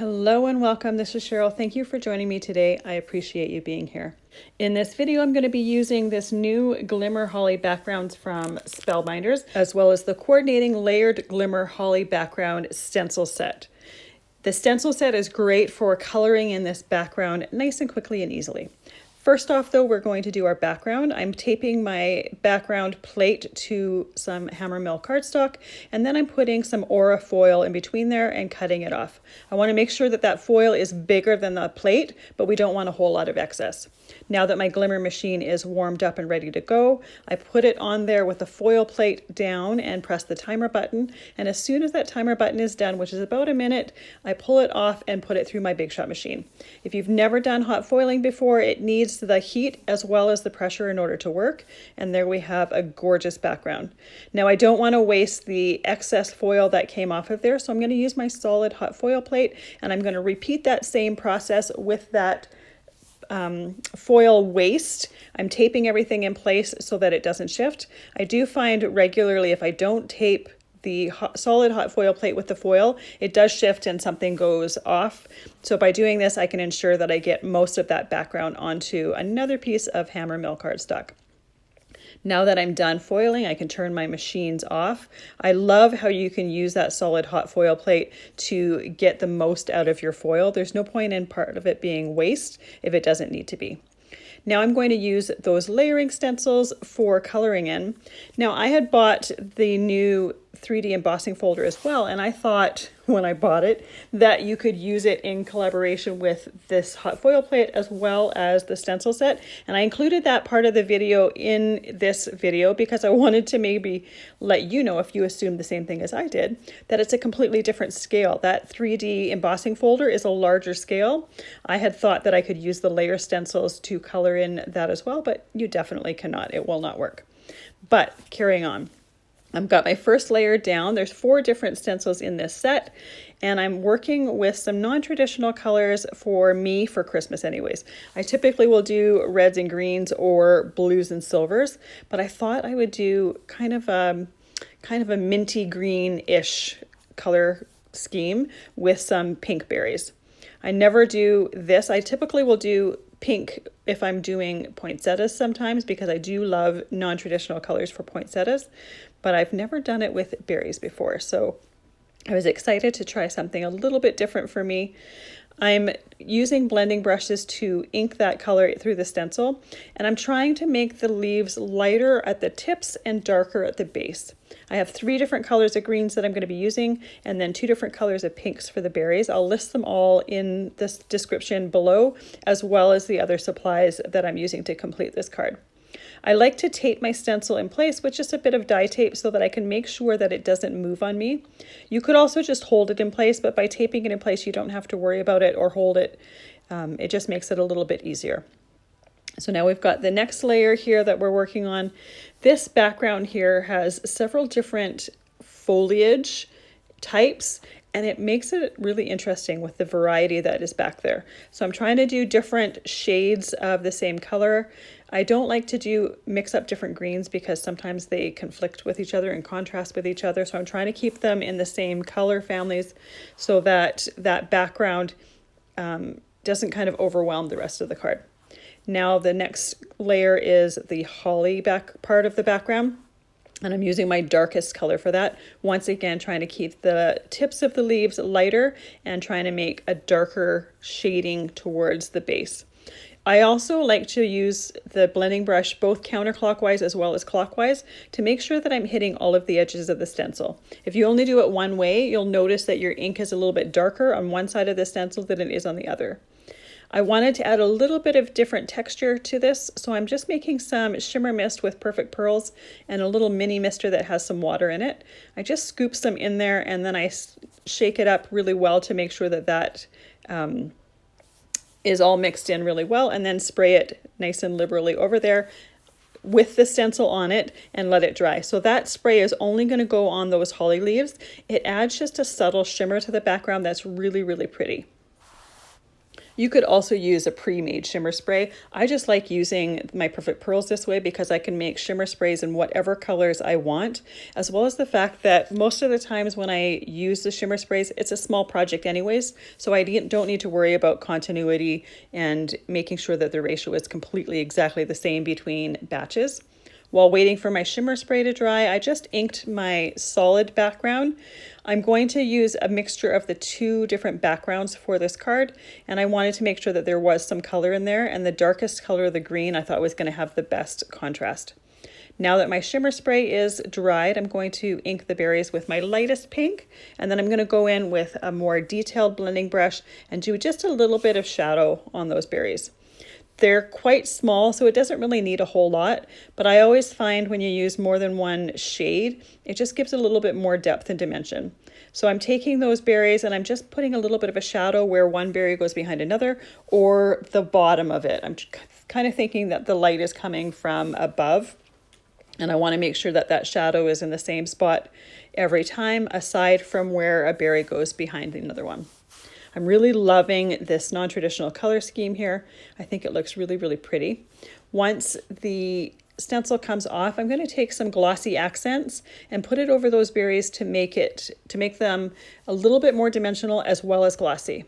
Hello and welcome. This is Cheryl. Thank you for joining me today. I appreciate you being here. In this video, I'm going to be using this new Glimmer Holly backgrounds from Spellbinders, as well as the Coordinating Layered Glimmer Holly Background Stencil Set. The stencil set is great for coloring in this background nice and quickly and easily. First off though, we're going to do our background. I'm taping my background plate to some hammer mill cardstock, and then I'm putting some aura foil in between there and cutting it off. I want to make sure that that foil is bigger than the plate, but we don't want a whole lot of excess. Now that my Glimmer machine is warmed up and ready to go, I put it on there with the foil plate down and press the timer button. And as soon as that timer button is done, which is about a minute, I pull it off and put it through my Big Shot machine. If you've never done hot foiling before, it needs the heat as well as the pressure in order to work. And there we have a gorgeous background. Now I don't want to waste the excess foil that came off of there, so I'm going to use my solid hot foil plate, and I'm going to repeat that same process with that foil waste. I'm taping everything in place so that it doesn't shift. I do find regularly if I don't tape the solid hot foil plate with the foil, it does shift and something goes off. So by doing this, I can ensure that I get most of that background onto another piece of hammer mill cardstock. Now that I'm done foiling, I can turn my machines off. I love how you can use that solid hot foil plate to get the most out of your foil. There's no point in part of it being waste if it doesn't need to be. Now I'm going to use those layering stencils for coloring in. Now I had bought the new 3D embossing folder as well, and I thought when I bought it that you could use it in collaboration with this hot foil plate as well as the stencil set. And I included that part of the video in this video because I wanted to maybe let you know, if you assumed the same thing as I did, that it's a completely different scale. That 3D embossing folder is a larger scale. I had thought that I could use the layer stencils to color in that as well, but you definitely cannot. It will not work. But carrying on. I've got my first layer down. There's 4 different stencils in this set, and I'm working with some non-traditional colors for me for Christmas anyways. I typically will do reds and greens or blues and silvers, but I thought I would do kind of a minty green-ish color scheme with some pink berries. I never do this. I typically will do pink if I'm doing poinsettias sometimes because I do love non-traditional colors for poinsettias, but I've never done it with berries before. So I was excited to try something a little bit different for me. I'm using blending brushes to ink that color through the stencil, and I'm trying to make the leaves lighter at the tips and darker at the base. I have 3 different colors of greens that I'm going to be using, and then 2 different colors of pinks for the berries. I'll list them all in this description below, as well as the other supplies that I'm using to complete this card. I like to tape my stencil in place with just a bit of dye tape so that I can make sure that it doesn't move on me. You could also just hold it in place, but by taping it in place, you don't have to worry about it or hold it. It just makes it a little bit easier. So now we've got the next layer here that we're working on. This background here has several different foliage types, and it makes it really interesting with the variety that is back there. So I'm trying to do different shades of the same color. I don't like to mix up different greens because sometimes they conflict with each other and contrast with each other. So I'm trying to keep them in the same color families so that that background doesn't kind of overwhelm the rest of the card. Now the next layer is the holly back part of the background, and I'm using my darkest color for that. Once again, trying to keep the tips of the leaves lighter and trying to make a darker shading towards the base. I also like to use the blending brush both counterclockwise as well as clockwise to make sure that I'm hitting all of the edges of the stencil. If you only do it one way, you'll notice that your ink is a little bit darker on one side of the stencil than it is on the other. I wanted to add a little bit of different texture to this, so I'm just making some shimmer mist with Perfect Pearls and a little mini mister that has some water in it. I just scoop some in there and then I shake it up really well to make sure that that is all mixed in really well, and then spray it nice and liberally over there with the stencil on it and let it dry. So that spray is only going to go on those holly leaves. It adds just a subtle shimmer to the background that's really, really pretty. You could also use a pre-made shimmer spray. I just like using my Perfect Pearls this way because I can make shimmer sprays in whatever colors I want, as well as the fact that most of the times when I use the shimmer sprays, it's a small project anyways, so I don't need to worry about continuity and making sure that the ratio is completely exactly the same between batches. While waiting for my shimmer spray to dry, I just inked my solid background. I'm going to use a mixture of the two different backgrounds for this card, and I wanted to make sure that there was some color in there, and the darkest color, the green, I thought was going to have the best contrast. Now that my shimmer spray is dried, I'm going to ink the berries with my lightest pink, and then I'm going to go in with a more detailed blending brush and do just a little bit of shadow on those berries. They're quite small, so it doesn't really need a whole lot, but I always find when you use more than one shade, it just gives a little bit more depth and dimension. So I'm taking those berries and I'm just putting a little bit of a shadow where one berry goes behind another, or the bottom of it. I'm kind of thinking that the light is coming from above, and I want to make sure that that shadow is in the same spot every time, aside from where a berry goes behind another one. I'm really loving this non-traditional color scheme here. I think it looks really, really pretty. Once the stencil comes off, I'm going to take some glossy accents and put it over those berries to make them a little bit more dimensional as well as glossy.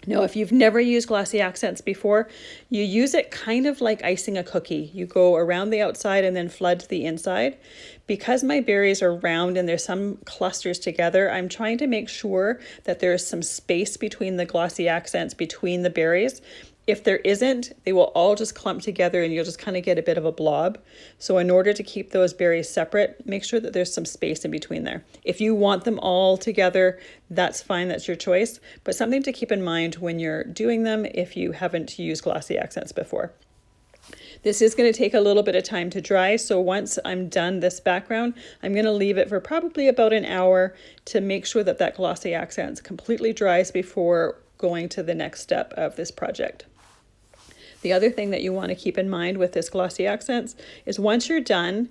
Now, if you've never used glossy accents before, you use it kind of like icing a cookie. You go around the outside and then flood the inside. Because my berries are round and there's some clusters together, I'm trying to make sure that there's some space between the glossy accents between the berries. If there isn't, they will all just clump together and you'll just kind of get a bit of a blob. So in order to keep those berries separate, make sure that there's some space in between there. If you want them all together, that's fine, that's your choice. But something to keep in mind when you're doing them if you haven't used glossy accents before. This is going to take a little bit of time to dry, so once I'm done this background, I'm going to leave it for probably about an hour to make sure that that glossy accents completely dries before going to the next step of this project. The other thing that you want to keep in mind with this glossy accents is once you're done,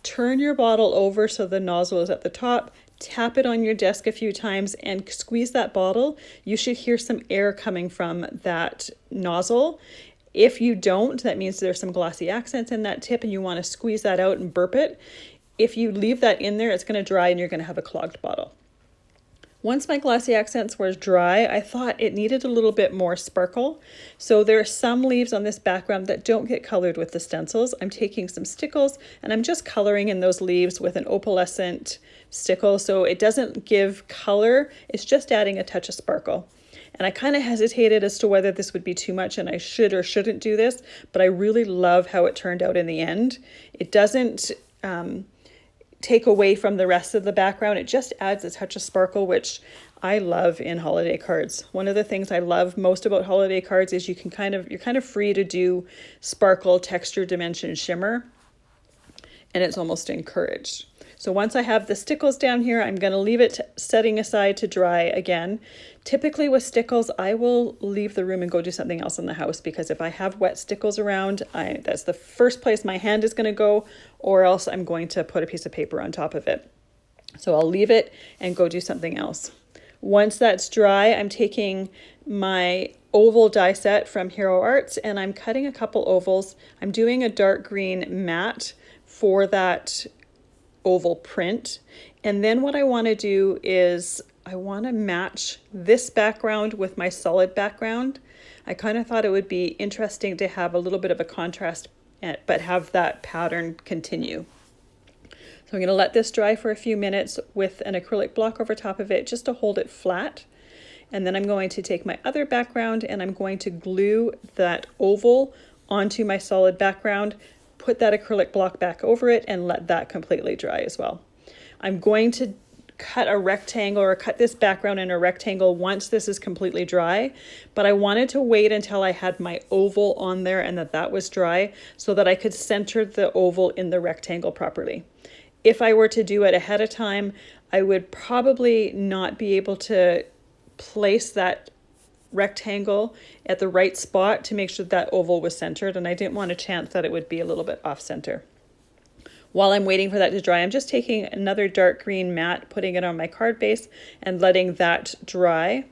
turn your bottle over so the nozzle is at the top, tap it on your desk a few times and squeeze that bottle. You should hear some air coming from that nozzle. If you don't, that means there's some glossy accents in that tip and you want to squeeze that out and burp it. If you leave that in there, it's going to dry and you're going to have a clogged bottle. Once my glossy accents were dry, I thought it needed a little bit more sparkle. So there are some leaves on this background that don't get colored with the stencils. I'm taking some Stickles and I'm just coloring in those leaves with an opalescent stickle. So it doesn't give color, it's just adding a touch of sparkle. And I kind of hesitated as to whether this would be too much and I should or shouldn't do this, but I really love how it turned out in the end. It doesn't take away from the rest of the background. It just adds a touch of sparkle, which I love in holiday cards. One of the things I love most about holiday cards is you're kind of free to do sparkle, texture, dimension, shimmer, and it's almost encouraged. So once I have the Stickles down here, I'm going to leave it setting aside to dry again. Typically with Stickles, I will leave the room and go do something else in the house because if I have wet Stickles around, that's the first place my hand is going to go, or else I'm going to put a piece of paper on top of it. So I'll leave it and go do something else. Once that's dry, I'm taking my oval die set from Hero Arts and I'm cutting a couple ovals. I'm doing a dark green matte for that oval print. And then what I want to do is I want to match this background with my solid background. I kind of thought it would be interesting to have a little bit of a contrast, but have that pattern continue. So I'm going to let this dry for a few minutes with an acrylic block over top of it just to hold it flat. And then I'm going to take my other background and I'm going to glue that oval onto my solid background, put that acrylic block back over it and let that completely dry as well. I'm going to cut a rectangle or cut this background in a rectangle once this is completely dry, but I wanted to wait until I had my oval on there and that was dry so that I could center the oval in the rectangle properly. If I were to do it ahead of time, I would probably not be able to place that rectangle at the right spot to make sure that oval was centered, and I didn't want a chance that it would be a little bit off center. While I'm waiting for that to dry, I'm just taking another dark green matte, putting it on my card base and letting that dry.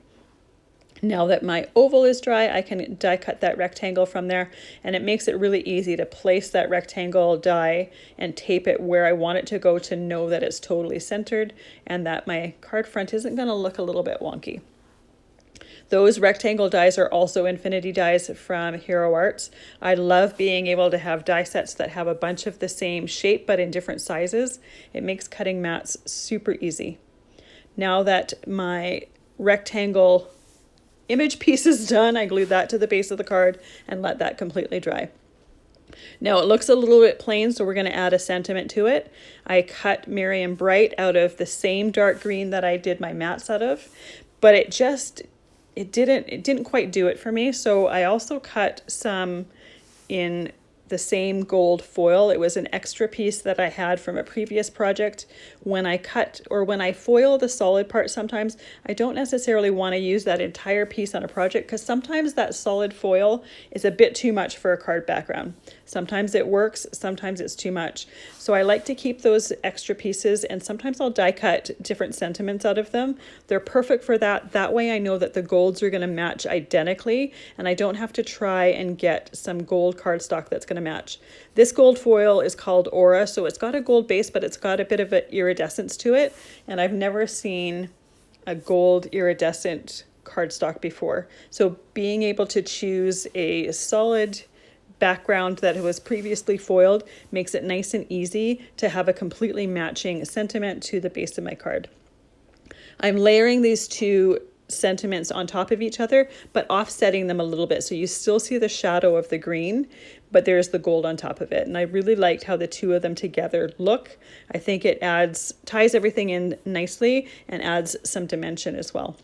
Now that my oval is dry, I can die cut that rectangle from there, and it makes it really easy to place that rectangle die and tape it where I want it to go to know that it's totally centered and that my card front isn't going to look a little bit wonky. Those rectangle dies are also infinity dies from Hero Arts. I love being able to have die sets that have a bunch of the same shape but in different sizes. It makes cutting mats super easy. Now that my rectangle image piece is done, I glued that to the base of the card and let that completely dry. Now it looks a little bit plain, so we're going to add a sentiment to it. I cut Miriam Bright out of the same dark green that I did my mats out of, but it didn't quite do it for me. So I also cut some in the same gold foil. It was an extra piece that I had from a previous project. When I cut or when I foil the solid part, sometimes I don't necessarily want to use that entire piece on a project because sometimes that solid foil is a bit too much for a card background. Sometimes it works, sometimes it's too much. So I like to keep those extra pieces, and sometimes I'll die cut different sentiments out of them. They're perfect for that. That way I know that the golds are going to match identically, and I don't have to try and get some gold cardstock that's going to match. This gold foil is called Aura, so it's got a gold base, but it's got a bit of an iridescence to it, and I've never seen a gold iridescent cardstock before. So being able to choose a solid background that was previously foiled makes it nice and easy to have a completely matching sentiment to the base of my card. I'm layering these two sentiments on top of each other, but offsetting them a little bit. So you still see the shadow of the green, but there's the gold on top of it. And I really liked how the two of them together look. I think it ties everything in nicely and adds some dimension as well.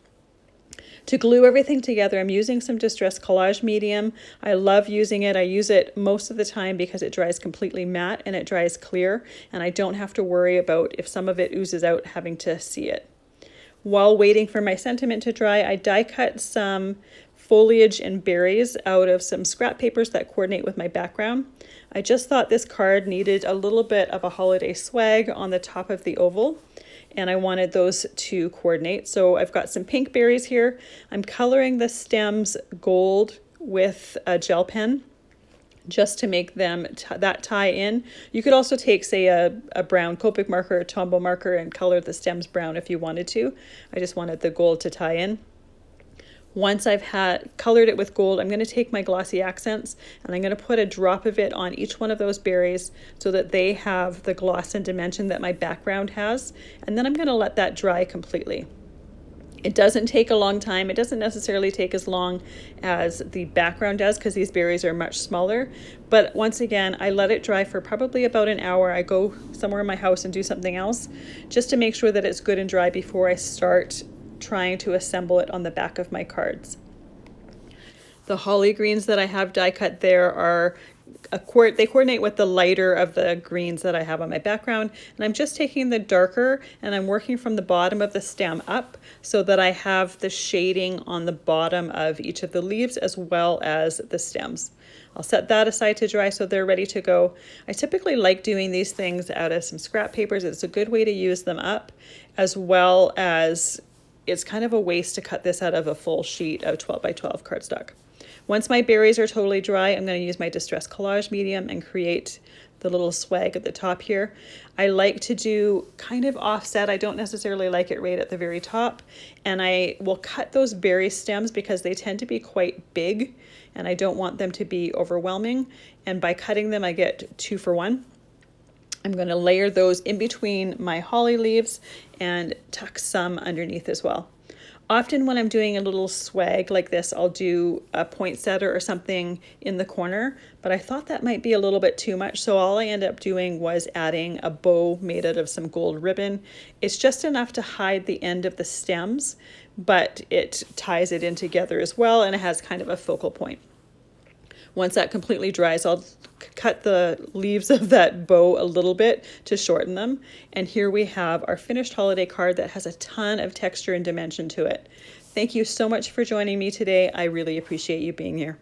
To glue everything together, I'm using some Distress Collage medium. I love using it. I use it most of the time because it dries completely matte and it dries clear, and I don't have to worry about if some of it oozes out having to see it. While waiting for my sentiment to dry, I die cut some foliage and berries out of some scrap papers that coordinate with my background. I just thought this card needed a little bit of a holiday swag on the top of the oval, and I wanted those to coordinate. So I've got some pink berries here. I'm coloring the stems gold with a gel pen just to make them that tie in. You could also take, say, a brown Copic marker or Tombow marker and color the stems brown if you wanted to. I just wanted the gold to tie in. Once I've colored it with gold, I'm going to take my glossy accents and I'm going to put a drop of it on each one of those berries so that they have the gloss and dimension that my background has. And then I'm going to let that dry completely. It doesn't take a long time. It doesn't necessarily take as long as the background does because these berries are much smaller. But once again, I let it dry for probably about an hour. I go somewhere in my house and do something else just to make sure that it's good and dry before I start trying to assemble it on the back of my cards. The holly greens that I have die cut there are they coordinate with the lighter of the greens that I have on my background, and I'm just taking the darker and I'm working from the bottom of the stem up so that I have the shading on the bottom of each of the leaves as well as the stems. I'll set that aside to dry so they're ready to go. I typically like doing these things out of some scrap papers. It's a good way to use them up, as well as it's kind of a waste to cut this out of a full sheet of 12 by 12 cardstock. Once my berries are totally dry, I'm going to use my Distress Collage medium and create the little swag at the top here. I like to do kind of offset. I don't necessarily like it right at the very top. And I will cut those berry stems because they tend to be quite big and I don't want them to be overwhelming. And by cutting them, I get 2 for 1. I'm going to layer those in between my holly leaves and tuck some underneath as well. Often when I'm doing a little swag like this, I'll do a poinsettia or something in the corner, but I thought that might be a little bit too much. So all I ended up doing was adding a bow made out of some gold ribbon. It's just enough to hide the end of the stems, but it ties it in together as well, and it has kind of a focal point. Once that completely dries, I'll cut the leaves of that bow a little bit to shorten them. And here we have our finished holiday card that has a ton of texture and dimension to it. Thank you so much for joining me today. I really appreciate you being here.